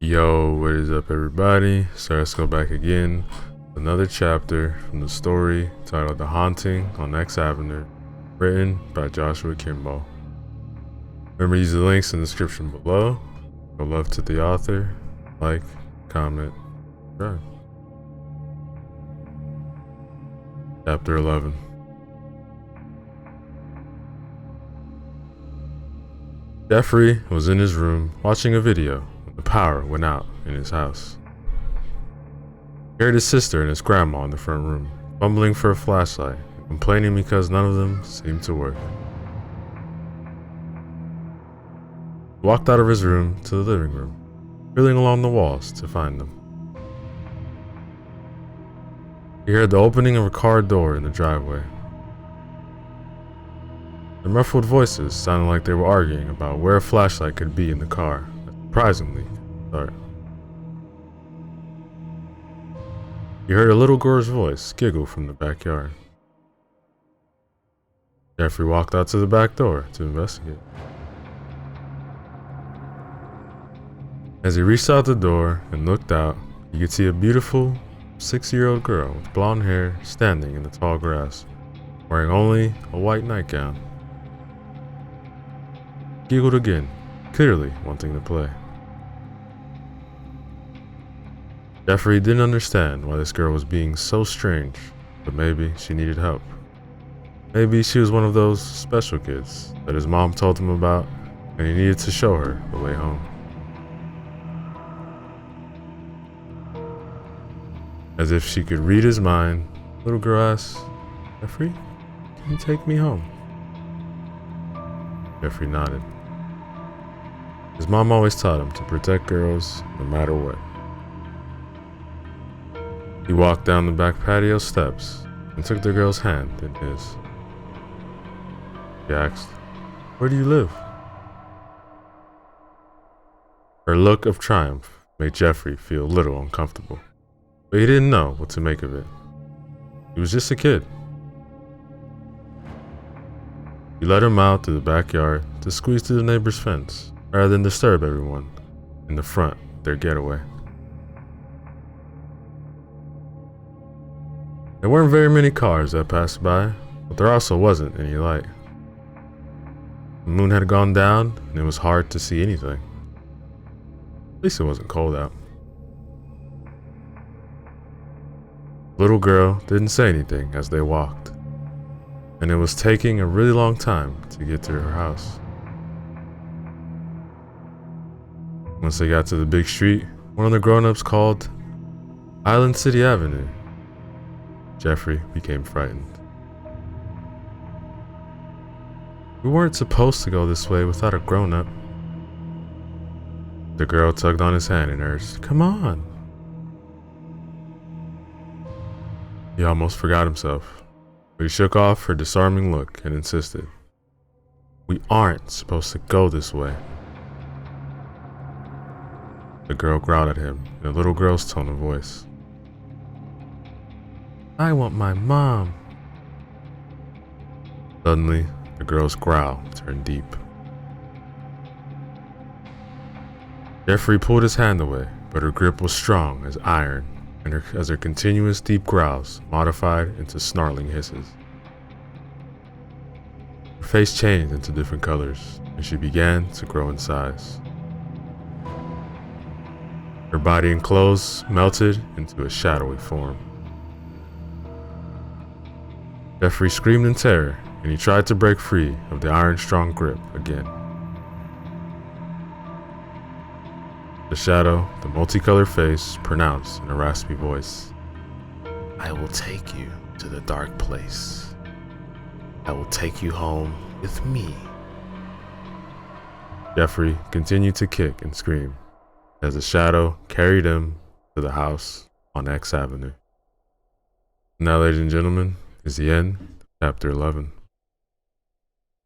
Yo, what is up, everybody? So let's go back again. Another chapter from the story titled The Haunting on X Avenue, written by Joshua Kimball. Remember, use the links in the description below. Go love to the author, like, comment, subscribe. Chapter 11. Jeffrey was in his room watching a video. The power went out in his house. He heard his sister and his grandma in the front room, fumbling for a flashlight and complaining because none of them seemed to work. He walked out of his room to the living room, feeling along the walls to find them. He heard the opening of a car door in the driveway. The muffled voices sounded like they were arguing about where a flashlight could be in the car. Surprisingly, sorry. He heard a little girl's voice giggle from the backyard. Jeffrey walked out to the back door to investigate. As he reached out the door and looked out, he could see a beautiful 6-year-old girl with blonde hair standing in the tall grass, wearing only a white nightgown. He giggled again, clearly wanting to play. Jeffrey didn't understand why this girl was being so strange, but maybe she needed help. Maybe she was one of those special kids that his mom told him about, and he needed to show her the way home. As if she could read his mind, the little girl asked, "Jeffrey, can you take me home?" Jeffrey nodded. His mom always taught him to protect girls no matter what. He walked down the back patio steps and took the girl's hand in his. He asked, "Where do you live?" Her look of triumph made Jeffrey feel a little uncomfortable, but he didn't know what to make of it. He was just a kid. He let him out to the backyard to squeeze through the neighbor's fence, rather than disturb everyone in the front of their getaway. There weren't very many cars that passed by, but there also wasn't any light. The moon had gone down, and it was hard to see anything. At least it wasn't cold out. The little girl didn't say anything as they walked, and it was taking a really long time to get to her house. Once they got to the big street, one of the grown-ups called Island City Avenue. Jeffrey became frightened. We weren't supposed to go this way without a grown-up. The girl tugged on his hand and urged, "Come on." He almost forgot himself, but he shook off her disarming look and insisted, "We aren't supposed to go this way." The girl growled at him in a little girl's tone of voice. "I want my mom." Suddenly, the girl's growl turned deep. Jeffrey pulled his hand away, but her grip was strong as iron, and as her continuous deep growls modified into snarling hisses. Her face changed into different colors, and she began to grow in size. Her body and clothes melted into a shadowy form. Jeffrey screamed in terror, and he tried to break free of the iron-strong grip again. The shadow, the multicolored face, pronounced in a raspy voice, "I will take you to the dark place. I will take you home with me." Jeffrey continued to kick and scream as the shadow carried him to the house on X Avenue. Now, ladies and gentlemen, is the end of chapter 11.